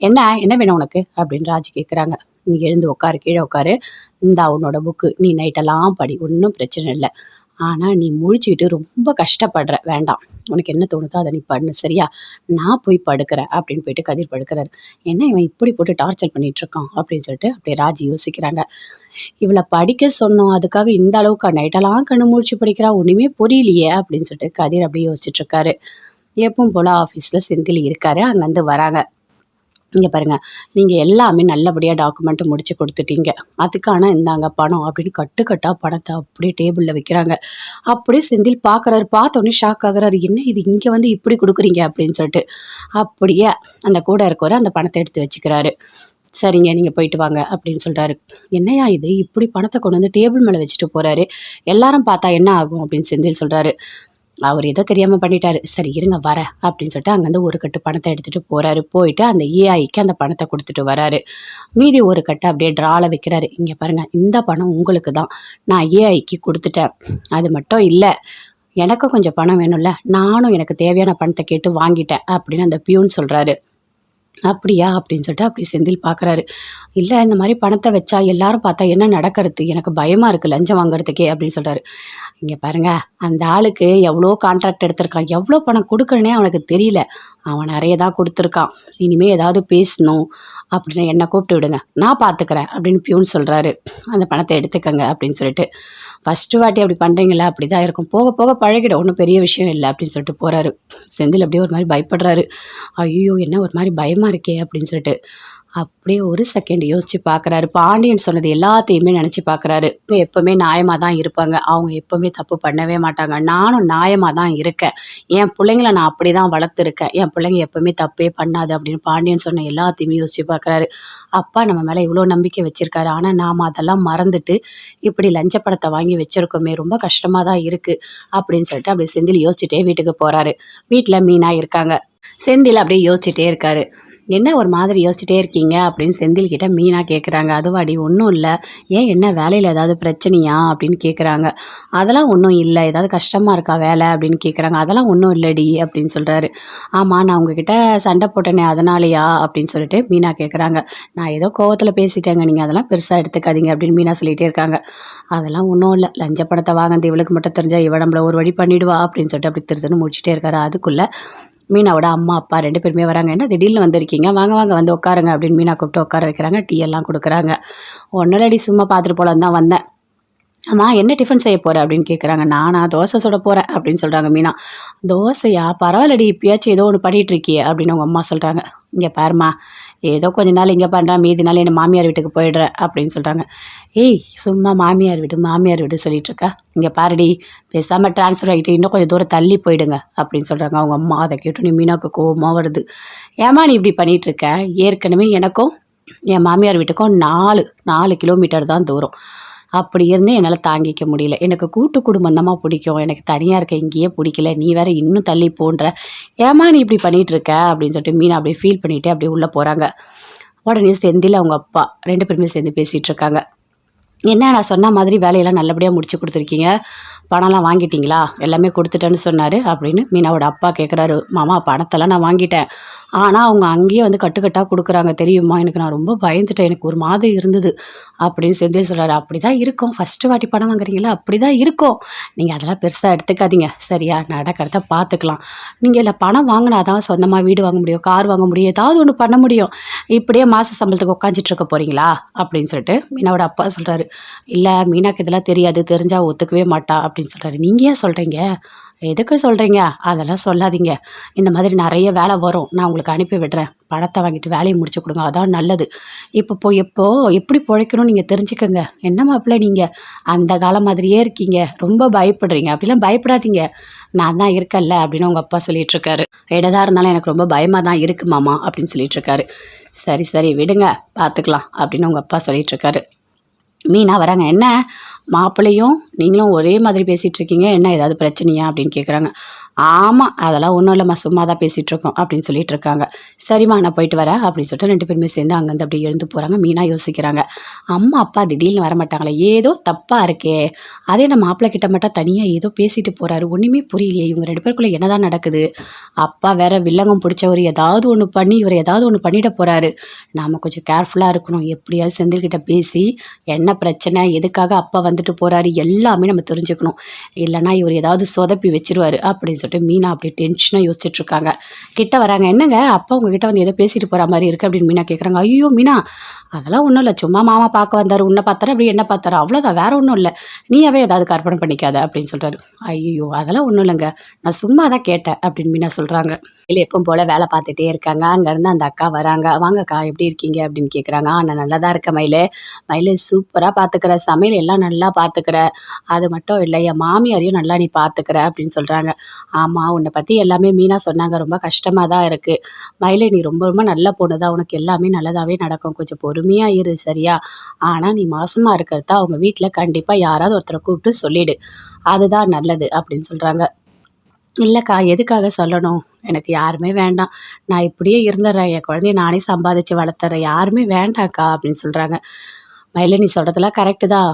என்ன வேணும் உனக்கு அப்படின்னு ராஜி கேட்குறாங்க. நீ எழுந்து உட்காரு, கீழே உட்காரு, இந்தா உன்னோட புக்கு, நீ நைட்டெல்லாம் படி, ஒன்றும் பிரச்சனை இல்லை. ஆனால் நீ முழிச்சுக்கிட்டு ரொம்ப கஷ்டப்படுற, வேண்டாம், உனக்கு என்ன தோணுதோ அதை நீ பண்ணு, சரியா? நான் போய் படுக்கிறேன் அப்படின்னு போயிட்டு கதிர் படுக்கிறாரு. என்ன இவன் இப்படி போட்டு டார்ச்சர் பண்ணிட்டு இருக்கான் அப்படின்னு சொல்லிட்டு அப்படியே ராஜி யோசிக்கிறாங்க. இவளை படிக்க சொன்னோம், அதுக்காக இந்த அளவுக்கு நைட்டெல்லாம் கண்ணு முழிச்சு படிக்கிறா, ஒன்றுமே புரியலையே அப்படின்னு சொல்லிட்டு கதிர் அப்படியே யோசிச்சுட்டு இருக்காரு. எப்பவும் போல் ஆஃபீஸில் செந்தில் இருக்காரு. அங்கேருந்து வராங்க. இங்கே பாருங்கள், நீங்கள் எல்லாமே நல்லபடியாக டாக்குமெண்ட்டு முடித்து கொடுத்துட்டீங்க, அதுக்கான இந்தாங்க பணம் அப்படின்னு கட்டுக்கட்டாக பணத்தை அப்படியே டேபிளில் வைக்கிறாங்க. அப்படியே செந்தில் பார்க்குறாரு. பார்த்தோன்னே ஷாக் ஆகுறாரு. என்ன இது இங்கே வந்து இப்படி கொடுக்குறீங்க அப்படின்னு சொல்லிட்டு அப்படியே அந்த கூட இருக்கவர் அந்த பணத்தை எடுத்து வச்சுக்கிறாரு. சரிங்க, நீங்கள் போயிட்டு வாங்க அப்படின்னு சொல்கிறாரு. என்னையா இது இப்படி பணத்தை கொண்டு வந்து டேபிள் மேலே வச்சுட்டு போகிறாரு, எல்லாரும் பார்த்தா என்ன ஆகும் அப்படின்னு செந்தில் சொல்கிறாரு. அவர் ஏதோ தெரியாமல் பண்ணிட்டாரு, சரி இருங்க வரேன் அப்படின்னு சொல்லிட்டு அங்கேருந்து ஒரு கட்டு பணத்தை எடுத்துகிட்டு போகிறாரு. போயிட்டு அந்த ஏஐக்கு அந்த பணத்தை கொடுத்துட்டு வராரு. மீதி ஒரு கட்டை அப்படியே ட்ராவில் வைக்கிறாரு. இங்கே பாருங்கள், இந்த பணம் உங்களுக்கு தான், நான் ஏஐக்கு கொடுத்துட்டேன். அது மட்டும் இல்லை, எனக்கும் கொஞ்சம் பணம் வேணும்ல, நானும் எனக்கு தேவையான பணத்த கேட்டு வாங்கிட்டேன் அப்படின்னு அந்த பியூன் சொல்றாரு. அப்படியா? அப்படின்னு சொல்லிட்டு அப்படி செந்தில் பார்க்குறாரு. இல்ல இந்த மாரி பணத்த வச்சா எல்லாரும் பார்த்தா என்ன நடக்கறது? எனக்கு பயமா இருக்கு லஞ்சம் வாங்குறதுக்கே அப்படின்னு சொல்றாரு. இங்க பாருங்க, அந்த ஆளுக்கு எவ்வளோ கான்ட்ராக்ட் எடுத்திருக்கான். எவ்வளோ பணம் குடுக்கணுன்னே அவனுக்கு தெரியல. அவன் நெறைய தான் குடுத்துருக்கான். இனிமே ஏதாவது பேசணும் அப்படின்னா என்ன கூப்பிட்டு விடுங்க. நான் பார்த்துக்கிறேன் அப்படின்னு பியூன் சொல்றாரு. அந்த பணத்த எடுத்துக்கங்க அப்படின்னு சொல்லிட்டு. ஃபர்ஸ்ட்டு வாட்டி அப்படி பண்றீங்களா? அப்படிதான் இருக்கும். போக போக பழகிடும். ஒண்ணும் பெரிய விஷயம் இல்ல அப்படின்னு சொல்லிட்டு போறாரு. செந்தில் அப்படியே ஒரு மாரி பயப்படுறாரு. ஐய்யயோ! என்ன ஒரு மாரி பயமா இருக்கே அப்படின்னு சொல்லிட்டு. அப்படியே ஒரு செகண்ட் யோசிச்சு பார்க்குறாரு. பாண்டியன் சொன்னது எல்லாத்தையுமே நெனச்சு பார்க்குறாரு. எப்பவுமே நியாயமா தான் இருப்பாங்க. அவங்க எப்பவுமே தப்பு பண்ணவே மாட்டாங்க. நானும் நியாயமா தான் இருக்கேன். என் புள்ளைங்கள நான் அப்படி தான் வளர்த்துருக்கேன். என் புள்ளைங்க எப்பவுமே தப்பே பண்ணாது அப்படின்னு பாண்டியன் சொன்ன எல்லாத்தையுமே யோசிச்சு பார்க்குறாரு. அப்பா நம்ம மேல இவ்வளோ நம்பிக்கை வச்சிருக்காரு. ஆனா நாம அதெல்லாம் மறந்துட்டு, இப்படி லஞ்ச பணத்த வாங்கி வச்சிருக்கோமே! ரொம்ப கஷ்டமா தான் இருக்கு. அப்படின்னு சொல்லிட்டு அப்படியே செந்தில் யோசிச்சுட்டே வீட்டுக்கு போறாரு. வீட்ல மீனா இருக்காங்க. செந்தில் அப்படியே யோசிச்சுட்டே இருக்காரு. என்ன ஒரு மாதிரி யோசிச்சுட்டே இருக்கீங்க அப்படின்னு செந்தில் கிட்ட மீனா கேட்குறாங்க. அதுவாடி ஒன்றும் இல்லை. ஏன் என்ன வேலையில் ஏதாவது பிரச்சனையா அப்படின்னு கேட்குறாங்க. அதெல்லாம் ஒன்றும் இல்லை. ஏதாவது கஷ்டமாக இருக்கா வேலை அப்படின்னு கேட்குறாங்க. அதெல்லாம் ஒன்றும் இல்லடி அப்படின்னு சொல்கிறாரு. ஆமாம் நான் உங்ககிட்ட சண்டை போட்டேனே அதனாலயா அப்படின்னு சொல்லிட்டு மீனா கேட்குறாங்க. நான் ஏதோ கோவத்தில் பேசிட்டேங்க, நீங்கள் அதெல்லாம் பெருசாக எடுத்துக்காதீங்க அப்படின்னு மீனா சொல்லிகிட்டே இருக்காங்க. அதெல்லாம் ஒன்றும் இல்லை. லஞ்ச பணத்தை வாங்கினது இவளுக்கு மட்டும் தெரிஞ்சா இவ நம்மள ஒரு வழி பண்ணிடுவா அப்படின்னு சொல்லிட்டு அப்படி திருத்துன்னு முடிச்சுட்டே இருக்காரு. அதுக்குள்ளே மீனாவோட அம்மா, அப்பா 2 பேருமே வராங்க. "என்ன திடீர்னு வந்திருக்கீங்க? வாங்க, வாங்க வந்து உட்காருங்க" அப்படின்னு மீனா கூப்பிட்டு உட்கார வைக்கிறாங்க. டீ எல்லாம் குடுக்குறாங்க. "ஒன்னும் இல்லடி சும்மா பார்த்துட்டு போலான்னு தான் வந்தேன்." "அம்மா என்ன டிஃபன் செய்ய போற?" அப்படின்னு கேட்குறாங்க. "நானா தோசை சுட போறேன்" அப்படின்னு சொல்றாங்க மீனா. "தோசையா? பரவாயில்லடி இப்பயாச்சும் ஏதோ ஒண்ணு பண்ணிட்டு இருக்கியே" அப்படின்னு அவங்க அம்மா சொல்றாங்க. "இங்க பாரும்மா, ஏதோ கொஞ்ச நாள் இங்க பண்றேன், மீதி நாள் என்ன மாமியார் வீட்டுக்கு போயிடுறேன்" அப்படின்னு சொல்றாங்க. "ஏய் சும்மா மாமியார் வீடு, மாமியார் வீடு சொல்லிட்டு இருக்க. இங்க பாருடி, பேசாம ட்ரான்ஸ்ஃபர் ஆகிட்டு இன்னும் கொஞ்சம் தூரம் தள்ளி போயிடுங்க" அப்படின்னு சொல்றாங்க அவங்க அம்மா. அதை கேட்டோன்னே மீனாவுக்கு கோவமா வருது. "ஏம்மா நீ இப்படி பண்ணிட்டு இருக்க? ஏற்கனவே எனக்கும் என் மாமியார் வீட்டுக்கும் 4 கிலோமீட்டர் தான் தூரம். அப்படி இருந்தே என்னால் தாங்கிக்க முடியல. எனக்கு கூட்டு குடும்பம் தாம்மா பிடிக்கும். எனக்கு தனியாக இருக்க இங்கேயே பிடிக்கல. நீ வேற இன்னும் தள்ளி போன்ற. ஏம்மா நீ இப்படி பண்ணிட்டு இருக்க?" அப்படின்னு சொல்லிட்டு மீனா அப்படியே ஃபீல் பண்ணிட்டு அப்படியே உள்ளே போகிறாங்க. உடனே செந்தில் அவங்க அப்பா 2 பேருமே சேர்ந்து பேசிகிட்டு இருக்காங்க. "என்ன நான் சொன்ன மாதிரி வேலையெல்லாம் நல்லபடியாக முடிச்சு கொடுத்துருக்கீங்க. பணம்லாம் வாங்கிட்டீங்களா? எல்லாமே கொடுத்துட்டேன்னு சொன்னார்" அப்படின்னு மீனாவோட அப்பா கேட்குறாரு. "மாமா பணத்தெல்லாம் நான் வாங்கிட்டேன். ஆனால் அவங்க அங்கேயே வந்து கட்டுக்கட்டாக கொடுக்குறாங்க தெரியுமா? எனக்கு நான் ரொம்ப பயந்துட்டேன். எனக்கு ஒரு மாதிரி இருந்தது" அப்படின்னு செந்தில் சொல்கிறாரு. "அப்படி தான் இருக்கும். ஃபஸ்ட்டு வாட்டி பணம் வாங்குறீங்களா? அப்படி தான் இருக்கும். நீங்கள் அதெல்லாம் பெருசாக எடுத்துக்காதீங்க. சரியா? நடக்கிறத பார்த்துக்கலாம். நீங்கள் இல்லை பணம் வாங்கினா தான் சொந்தமாக வீடு வாங்க முடியும், கார் வாங்க முடியும், ஏதாவது ஒன்று பண்ண முடியும். இப்படியே மாத சம்பளத்துக்கு உட்காந்துட்டு இருக்க போகிறீங்களா?" அப்படின்னு சொல்லிட்டு மீனாவோட அப்பா சொல்கிறாரு. "இல்லை மீனாக்கு இதெல்லாம் தெரியாது. தெரிஞ்சால் ஒத்துக்கவே மாட்டா" அப்படின்னு சொல்கிறாரு. "நீங்கள் ஏன் சொல்கிறீங்க? எதுக்கு சொல்கிறீங்க? அதெல்லாம் சொல்லாதீங்க. இந்த மாதிரி நிறைய வேலை வரும். நான் உங்களுக்கு அனுப்பி விடுறேன். பணத்தை வாங்கிட்டு வேலையை முடிச்சு கொடுங்க. அதான் நல்லது. இப்போ எப்படி பிழைக்கணும்னு நீங்கள் தெரிஞ்சுக்கங்க. என்ன மாப்பிள்ளை நீங்கள் அந்த காலம் மாதிரியே இருக்கீங்க. ரொம்ப பயப்படுறீங்க. அப்படிலாம் பயப்படாதீங்க. நான் தான் இருக்கேன்ல" அப்படின்னு அவங்க அப்பா சொல்லிட்டு இருக்காரு. "என்னதான் இருந்தாலும் எனக்கு ரொம்ப பயமாக தான் இருக்கு மாமா" அப்படின்னு சொல்லிட்டு இருக்காரு. "சரி சரி விடுங்க, பார்த்துக்கலாம்" அப்படின்னு அவங்க அப்பா சொல்லிட்டு இருக்காரு. மீனா வராங்க. "என்ன மாப்பிள்ளையும் நீங்களும் ஒரே மாதிரி பேசிகிட்டு இருக்கீங்க, என்ன ஏதாவது பிரச்சனையா?" அப்படின்னு கேட்குறாங்க. "ஆமாம் அதெல்லாம் ஒன்றும் இல்லைம்மா, சும்மா தான் பேசிகிட்டு இருக்கோம்" அப்படின்னு சொல்லிட்டு இருக்காங்க. "சரிம்மா நான் போயிட்டு வரேன்" அப்படின்னு சொல்லிட்டு 2 பேருமே சேர்ந்து அங்கேருந்து அப்படியே எழுந்து போகிறாங்க. மீனா யோசிக்கிறாங்க. அம்மா அப்பா திடீர்னு வரமாட்டாங்களே, ஏதோ தப்பாக இருக்கே. அதே நம்ம மாப்பிள்ளை கிட்ட மட்டும் தனியாக ஏதோ பேசிட்டு போகிறாரு. ஒன்றுமே புரியலையே, இவங்க 2 பேருக்குள்ளே என்னதான் நடக்குது? அப்பா வேற வில்லங்கம் பிடிச்சவர், ஏதாவது ஒன்று பண்ணி இவர் ஏதாவது ஒன்று பண்ணிட போகிறாரு. நாம் கொஞ்சம் கேர்ஃபுல்லாக இருக்கணும். எப்படியாவது செந்தில்கிட்ட பேசி என்ன பிரச்சனை, எதுக்காக அப்பா வந்துட்டு போகிறாரு எல்லாமே நம்ம தெரிஞ்சுக்கணும். இல்லைனா இவர் ஏதாவது சொதப்பி வச்சிருவாரு அப்படின்னு சொல்லிட்டு மீனா அப்படியே டென்ஷனாக யோசிச்சுட்டு இருக்காங்க. கிட்ட வராங்க. "என்னங்க அப்பா உங்ககிட்ட வந்து ஏதோ பேசிட்டு போகிற மாதிரி இருக்குது" அப்படின்னு மீனா கேட்குறாங்க. "ஐயோ மீனா அதெல்லாம் ஒன்றும் இல்லை, சும்மா மாமா பார்க்க வந்தார், உன்னை பார்த்தாரு அப்படி என்ன பார்த்தாரு, அவ்வளோதான், வேற ஒன்றும் இல்லை. நீயாவே ஏதாவது கற்பனை பண்ணிக்காத" அப்படின்னு சொல்கிறாரு. "ஐயோ அதெல்லாம் ஒன்றும் இல்லைங்க, நான் சும்மா தான் கேட்டேன்" அப்படின்னு மீனா சொல்கிறாங்க. இல்லை எப்பவும் போல் வேலை பார்த்துட்டே இருக்காங்க. அங்கேருந்து அந்த அக்கா வராங்க. "வாங்கக்கா எப்படி இருக்கீங்க?" அப்படின்னு கேட்குறாங்க. "நான் நல்லா தான் இருக்கேன் மயிலு. மயிலு சூப்பராக பார்த்துக்கிற, சமையல் எல்லாம் நல்லா பார்த்துக்கிற, அது மட்டும் இல்லை என் மாமியாரையும் நல்லா நீ பார்த்துக்கிற" அப்படின்னு சொல்கிறாங்க. "ஆமாம் உன்னை பற்றி எல்லாமே மீனா சொன்னாங்க, ரொம்ப கஷ்டமாக தான் இருக்குது. மயிலு நீ ரொம்ப ரொம்ப நல்ல பொண்ணு தான், உனக்கு எல்லாமே நல்லதாகவே நடக்கும், கொஞ்சம் பொறுமையாக இரு சரியா? ஆனால் நீ மாசமாக இருக்கிறத அவங்க வீட்டில் கண்டிப்பாக யாராவது ஒருத்தரை கூப்பிட்டு சொல்லிடு, அதுதான் நல்லது" அப்படின்னு சொல்கிறாங்க. "இல்லைக்கா எதுக்காக சொல்லணும்? எனக்கு யாருமே வேண்டாம். நான் இப்படியே இருந்துடுறேன். என் குழந்தைய நானே சம்பாதிச்சு வளர்த்துறேன். யாருமே வேண்டாம்க்கா" அப்படின்னு சொல்கிறாங்க. "மயிலு நீ சொல்கிறதெல்லாம் கரெக்டு தான்.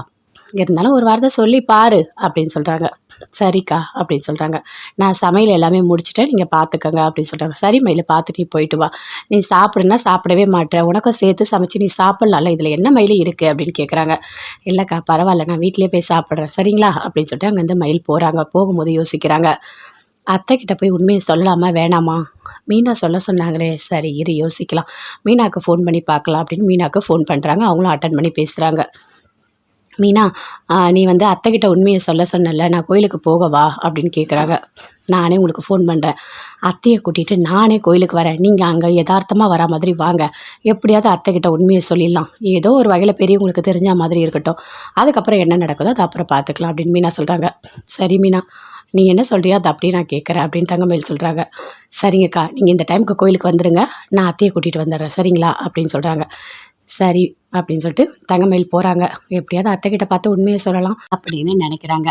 இருந்தாலும் ஒரு வார்த்தை சொல்லி பாரு அப்படின்னு சொல்கிறாங்க. சரிக்கா அப்படின்னு சொல்கிறாங்க. நான் சமையல் எல்லாமே முடிச்சுட்டேன், நீங்கள் பார்த்துக்கங்க அப்படின்னு சொல்கிறாங்க. சரி மயிலு, பார்த்துட்டு நீ போயிட்டு வா. நீ சாப்பிடுன்னா சாப்பிடவே மாட்டேன், உனக்கும் சேர்த்து சமைச்சு நீ சாப்பிட்லாம்ல, இதில் என்ன மயில் இருக்குது அப்படின்னு கேட்குறாங்க. இல்லைக்கா பரவாயில்ல, நான் வீட்டிலேயே போய் சாப்பிட்றேன் சரிங்களா அப்படின்னு சொல்லிட்டு அங்கேருந்து மயில் போகிறாங்க. போகும்போது யோசிக்கிறாங்க, அத்தைக்கிட்ட போய் உண்மையை சொல்லலாமா வேணாமா? மீனா சொல்ல சொன்னாங்களே, சரி இரு யோசிக்கலாம், மீனாவுக்கு ஃபோன் பண்ணி பார்க்கலாம் அப்படின்னு மீனாவுக்கு ஃபோன் பண்ணுறாங்க. அவங்களும் அட்டன் பண்ணி பேசுகிறாங்க. மீனா, நீ வந்து அத்தைக்கிட்ட உண்மையை சொல்ல சொன்னல, நான் கோயிலுக்கு போகவா அப்படின்னு கேட்குறாங்க. நானே உங்களுக்கு ஃபோன் பண்ணுறேன், அத்தையை கூட்டிகிட்டு நானே கோயிலுக்கு வரேன், நீங்கள் அங்கே யதார்த்தமாக வரா மாதிரி வாங்க, எப்படியாவது அத்தைக்கிட்ட உண்மையை சொல்லிடலாம், ஏதோ ஒரு வகையில் பெரியவங்களுக்கு தெரிஞ்ச மாதிரி இருக்கட்டும், அதுக்கப்புறம் என்ன நடக்குதோ அது அப்புறம் பார்த்துக்கலாம் அப்படின்னு மீனா சொல்கிறாங்க. சரி மீனா, நீ என்ன சொல்கிறியோ அதை அப்படியே நான் கேட்குறேன் அப்படின்னு தங்கமயில் சொல்கிறாங்க. சரிங்கக்கா, நீங்கள் இந்த டைமுக்கு கோயிலுக்கு வந்துடுங்க, நான் அத்தையை கூட்டிகிட்டு வந்துடுறேன் சரிங்களா அப்படின்னு சொல்கிறாங்க. சரி அப்படின்னு சொல்லிட்டு தங்கமயில் போகிறாங்க. எப்படியாவது அத்தைக்கிட்ட பார்த்து உண்மையை சொல்லலாம் அப்படின்னு நினைக்கிறாங்க.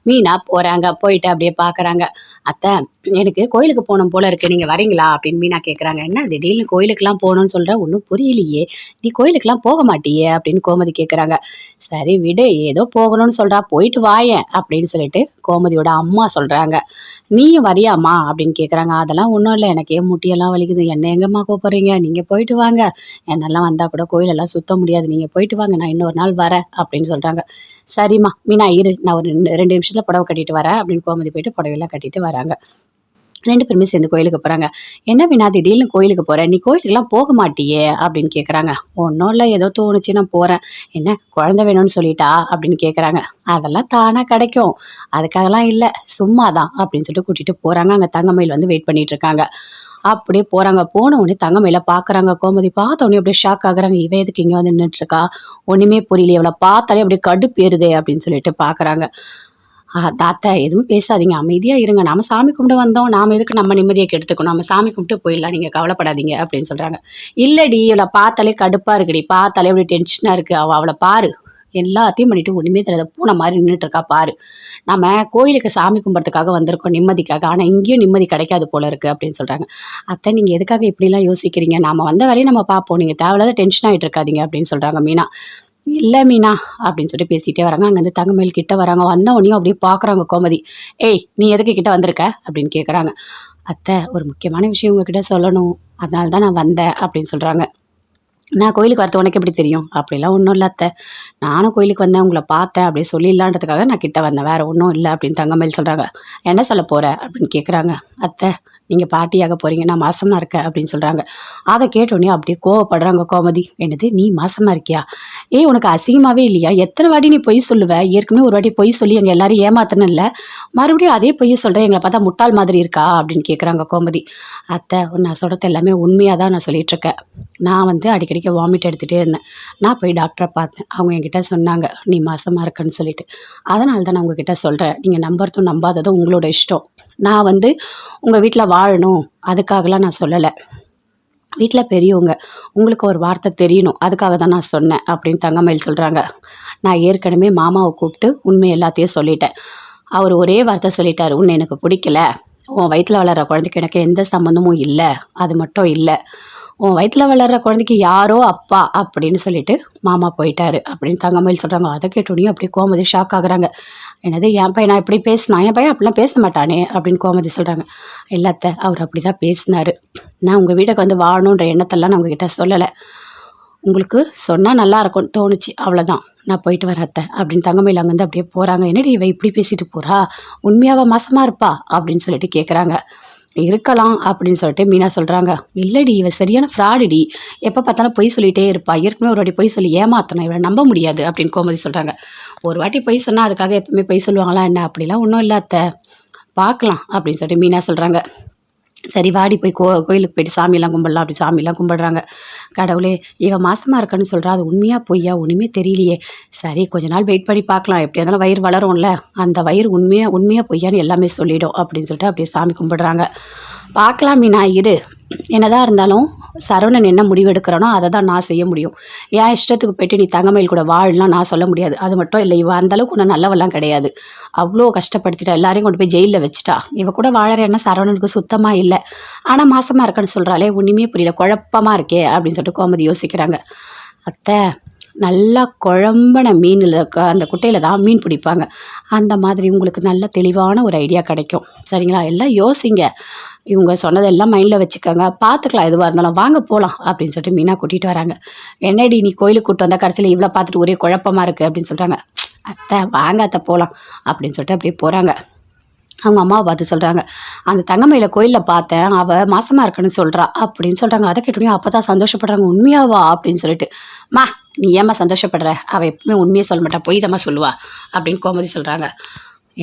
மீனா போகிறாங்க. போயிட்டு அப்படியே பார்க்குறாங்க. அத்தை, எனக்கு கோயிலுக்கு போகணும் போல இருக்குது, நீங்கள் வரீங்களா அப்படின்னு மீனா கேட்குறாங்க. என்ன திடீர்னு கோயிலுக்கெலாம் போகணுன்னு சொல்கிற, ஒன்றும் புரியலையே, நீ கோயிலுக்கெலாம் போக மாட்டியே அப்படின்னு கோமதி கேட்குறாங்க. சரி விடு, ஏதோ போகணும்னு சொல்கிறா, போயிட்டு வாயேன் அப்படின்னு சொல்லிட்டு கோமதியோட அம்மா சொல்கிறாங்க. நீயும் வரியாம்மா அப்படின்னு கேட்குறாங்க. அதெல்லாம் ஒன்றும் இல்லை, எனக்கு ஏன் முட்டியெல்லாம் வலிக்குது, என்ன எங்கம்மா கூப்பிட்றீங்க, நீங்கள் போயிட்டு வாங்க, என்னெல்லாம் வந்தால் கூட கோயிலெல்லாம் சுத்த முடியாது, நீங்கள் போயிட்டு வாங்க, நான் இன்னொரு நாள் வரேன் அப்படின்னு சொல்கிறாங்க. சரிம்மா மீனா இரு, நான் ஒரு 2 நிமிஷத்தில் புடவை கட்டிட்டு வரேன் அப்படின்னு கோமதி போயிட்டு புடவையெல்லாம் கட்டிட்டு வராங்க. 2 பேருமே சேர்ந்து கோயிலுக்கு போகிறாங்க. என்ன மீனா திடீர்னு கோயிலுக்கு போகிறேன், நீ கோயிலுக்கெல்லாம் போக மாட்டியே அப்படின்னு கேட்குறாங்க. ஒன்றும் இல்லை, ஏதோ தோணுச்சு நான் போகிறேன். என்ன குழந்தை வேணும்னு சொல்லிட்டா அப்படின்னு கேட்குறாங்க. அதெல்லாம் தானாக கிடைக்கும், அதுக்காகலாம் இல்லை, சும்மா தான் அப்படின்னு சொல்லிட்டு கூட்டிகிட்டு போகிறாங்க. அங்கே தங்கமயில் வந்து வெயிட் பண்ணிட்டு இருக்காங்க. அப்படியே போகிறாங்க. போன உடனே தங்கமயில பார்க்குறாங்க. கோமதி பார்த்த உடனே அப்படியே ஷாக் ஆகுறாங்க. இவ எதுக்கு இங்கே வந்து நின்றுட்டுருக்கா, ஒன்றுமே புரியல, இவளை பார்த்தாலே அப்படியே கடுப்பு ஏறுதே அப்படின்னு சொல்லிட்டு பார்க்குறாங்க. தாத்தா எதுவும் பேசாதீங்க, அமைதியாக இருங்க, நாம சாமி கும்பிட்டு வந்தோம், நாம் எதுக்கு நம்ம நிம்மதியை கெடுத்துக்கணும், நம்ம சாமி கும்பிட்டு போயிடலாம், நீங்கள் கவலைப்படாதீங்க அப்படின்னு சொல்கிறாங்க. இல்லடி, இவளை பார்த்தாலே கடுப்பாக இருக்குடி, பார்த்தாலே அப்படி டென்ஷனாக இருக்குது, அவளை பாரு, எல்லாத்தையும் பண்ணிட்டு ஒன்றுமே தெரியாத பூனை மாதிரி நின்றுட்டு இருக்கா பாரு, நம்ம கோயிலுக்கு சாமி கும்பிட்றதுக்காக வந்திருக்கோம் நிம்மதிக்காக, ஆனால் இங்கேயும் நிம்மதி கிடைக்காது போல இருக்குது அப்படின்னு சொல்கிறாங்க. அத்தை, நீங்கள் எதுக்காக இப்படிலாம் யோசிக்கிறீங்க, நாம் வந்த வேலையை நம்ம பார்ப்போம், நீங்கள் தேவையில்லாத டென்ஷன் ஆகிட்டு இருக்காதீங்க அப்படின்னு சொல்கிறாங்க மீனா. இல்லை மீனா அப்படின்னு சொல்லிட்டு பேசிகிட்டே வராங்க. அங்கேருந்து தங்கமயில் கிட்ட வராங்க. வந்த உடனே அப்படியே பார்க்குறாங்க கோமதி. ஏய், நீ எதுக்கு கிட்ட வந்திருக்க அப்படின்னு கேட்குறாங்க. அத்தை, ஒரு முக்கியமான விஷயம் உங்ககிட்ட சொல்லணும், அதனால தான் நான் வந்தேன் அப்படின்னு சொல்கிறாங்க. நான் கோயிலுக்கு வரது உனக்கு எப்படி தெரியும்? அப்படிலாம் ஒன்றும் இல்லை அத்தை, நானும் கோயிலுக்கு வந்தேன், உங்களை பார்த்தேன் அப்படியே சொல்லிடலான்றதுக்காக நான் கிட்ட வந்தேன், வேறு ஒன்றும் இல்லை அப்படின்னு தங்கமயில் சொல்கிறாங்க. என்ன சொல்ல போகிற அப்படின்னு கேட்குறாங்க. அத்தை, நீங்கள் பாட்டியாக போகிறீங்க, நான் மாசமாக இருக்கேன் அப்படின்னு சொல்கிறாங்க. அதை கேட்டோடனே அப்படியே கோவப்படுறாங்க கோமதி. என்னது, நீ மாசமாக இருக்கியா? ஏய், உனக்கு அசிங்கமாகவே இல்லையா? எத்தனை வாட்டி நீ பொய் சொல்லுவ? ஏற்கனவே ஒரு வாட்டி பொய் சொல்லி எங்கள் எல்லாரும் ஏமாத்தணும் இல்லை, மறுபடியும் அதே பொய் சொல்கிறேன், எங்களை பார்த்தா முட்டாள் மாதிரி இருக்கா அப்படின்னு கேட்குறாங்க கோமதி. அத்தை, நான் சொல்கிறது எல்லாமே உண்மையாக தான் நான் சொல்லிகிட்ருக்கேன். நான் வந்து அடிக்கடிக்கு வாமிட் எடுத்துகிட்டே இருந்தேன், நான் போய் டாக்டரை பார்த்தேன், அவங்க என்கிட்ட சொன்னாங்க நீ மாசமாக இருக்கன்னு சொல்லிட்டு, அதனால தான் நான் உங்ககிட்ட சொல்கிறேன், நீங்கள் நம்புறதும் நம்பாததும் உங்களோட இஷ்டம். நான் வந்து உங்கள் வீட்டில் வாழணும் அதுக்காகலாம் நான் சொல்லலை, வீட்டில் பெரியவங்க, உங்களுக்கு ஒரு வார்த்தை தெரியணும், அதுக்காக தான் நான் சொன்னேன் அப்படின்னு தங்கமயில் சொல்கிறாங்க. நான் ஏற்கனவே மாமாவை கூப்பிட்டு உண்மை எல்லாத்தையும் சொல்லிட்டேன், அவர் ஒரே வார்த்தை சொல்லிட்டார், உன்னை எனக்கு பிடிக்கல, உன் வயிற்றில் வளர்கிற குழந்தைக்கு எனக்கு எந்த சம்மந்தமும் இல்லை, அது மட்டும் இல்லை, உன் வயிற்றில் வளர்கிற குழந்தைக்கு யாரோ அப்பா அப்படின்னு சொல்லிட்டு மாமா போயிட்டாரு அப்படின்னு தங்கமயில் சொல்கிறாங்க. அதை கேட்டோடனே அப்படியே கோமதி ஷாக் ஆகுறாங்க. என்னது, என் பையன் நான் இப்படி பேசினா, என் பையன் அப்படிலாம் பேச மாட்டானே அப்படின்னு கோமதி சொல்கிறாங்க. இல்லத்த, அவர் அப்படி தான் பேசினார், நான் உங்கள் வீட்டுக்கு வந்து வாழணுன்ற எண்ணத்தெல்லாம் நான் உங்ககிட்ட சொல்லலை, உங்களுக்கு சொன்னால் நல்லா இருக்கும்னு தோணுச்சு, அவ்வளோதான், நான் போயிட்டு வரேன் அத்தை அப்படின்னு தங்கமயில் அங்கேருந்து அப்படியே போகிறாங்க. என்னடி இவ இப்படி பேசிட்டு போகிறா, உண்மையாக மாசமாக இருப்பா அப்படின்னு சொல்லிட்டு கேட்குறாங்க. இருக்கலாம் அப்படின்னு சொல்லிட்டு மீனா சொல்கிறாங்க. இல்லடி, இவ சரியான ஃப்ராடுடி, எப்போ பார்த்தாலும் பொய் சொல்லிகிட்டே இருப்பா, ஏற்கனவே ஒரு வாட்டி பொய் சொல்லி ஏமாத்தணும், இவளை நம்ப முடியாது அப்படின்னு கோமதி சொல்கிறாங்க. ஒரு வாட்டி பொய் சொன்னால் அதுக்காக எப்பவுமே பொய் சொல்லுவாங்களா என்ன? அப்படிலாம் ஒன்றும் இல்லை அத்தை, பார்க்கலாம் அப்படின்னு சொல்லிட்டு மீனா சொல்கிறாங்க. சரி வாடி போய் கோயிலுக்கு போயிட்டு சாமியெல்லாம் கும்பிடலாம் அப்படி சாமியெல்லாம் கும்பிடுறாங்க. கடவுளே, இவன் மாசமாக இருக்கன்னு சொல்கிறா, அது உண்மையாக பொய்யா ஒன்றுமே தெரியலையே, சரி கொஞ்ச நாள் வெயிட் பண்ணி பார்க்கலாம், எப்படியா இருந்தாலும் வயிறு வளரும்ல, அந்த வயிறு உண்மையாக பொய்யான்னு எல்லாமே சொல்லிடும் அப்படின்னு சொல்லிட்டு அப்படியே சாமி கும்பிடுறாங்க. பார்க்கலாம் மீனா இரு, என்னதான் இருந்தாலும் சரவணன் என்ன முடிவு எடுக்கிறானோ அதை தான் நான் செய்ய முடியும், என் இஷ்டத்துக்கு போயிட்டு நீ தங்கமயில் கூட வாழலாம் நான் சொல்ல முடியாது. அது மட்டும் இல்லை, இவ அந்தளவுக்கு ஒன்றும் நல்லவெல்லாம் கிடையாது, அவ்வளோ கஷ்டப்படுத்திட்டா, எல்லாரையும் கொண்டு போய் ஜெயிலில் வச்சுட்டா, இவ கூட வாழற என்ன சரவணனுக்கு சுத்தமாக இல்லை, ஆனால் மாசமாக இருக்கன்னு சொல்கிறாளே ஒன்றுமே புரியல, குழப்பமாக இருக்கே அப்படின்னு சொல்லிட்டு கோமதி யோசிக்கிறாங்க. அத்தை, நல்லா குழம்புன மீனில் அந்த குட்டையில் தான் மீன் பிடிப்பாங்க. அந்த மாதிரி உங்களுக்கு நல்ல தெளிவான ஒரு ஐடியா கிடைக்கும். சரிங்களா? எல்லாம் யோசிங்க. இவங்க சொன்னதெல்லாம் மைண்டில் வச்சுக்கோங்க. பார்த்துக்கலாம் எதுவாக இருந்தாலும். வாங்க போகலாம் அப்படின்னு சொல்லிட்டு மீனா கூட்டிகிட்டு வராங்க. என்னடி நீ கோயிலுக்கு கூப்பிட்டு வந்தால் கடைசியில் இவ்வளோ பார்த்துட்டு ஒரே குழப்பமா இருக்குது அப்படின்னு சொல்கிறாங்க. அத்தை வாங்க அத்தை போகலாம் அப்படின்னு சொல்லிட்டு அப்படியே போகிறாங்க. அவங்க அம்மாவை பார்த்து சொல்கிறாங்க, அந்த தங்கமயில கோயிலில் பார்த்தேன், அவள் மாசமாக இருக்குன்னு சொல்கிறா அப்படின்னு சொல்கிறாங்க. அதை கேட்டோடனே அப்போ தான் சந்தோஷப்படுறாங்க. உண்மையாவா அப்படின்னு சொல்லிட்டு, மா நீ ஏம்மா சந்தோஷப்படுற, அவள் எப்பவுமே உண்மையை சொல்ல மாட்டா, பொய் தாம்மா சொல்லுவா அப்படின்னு கோமதி சொல்கிறாங்க.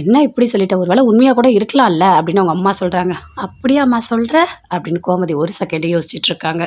என்ன இப்படி சொல்லிட்ட, ஒரு வேளை உண்மையாக கூட இருக்கலாம்ல அப்படின்னு அவங்க அம்மா சொல்கிறாங்க. அப்படியாம்மா சொல்கிற அப்படின்னு கோமதி ஒரு செகண்ட் யோசிச்சுட்டு இருக்காங்க.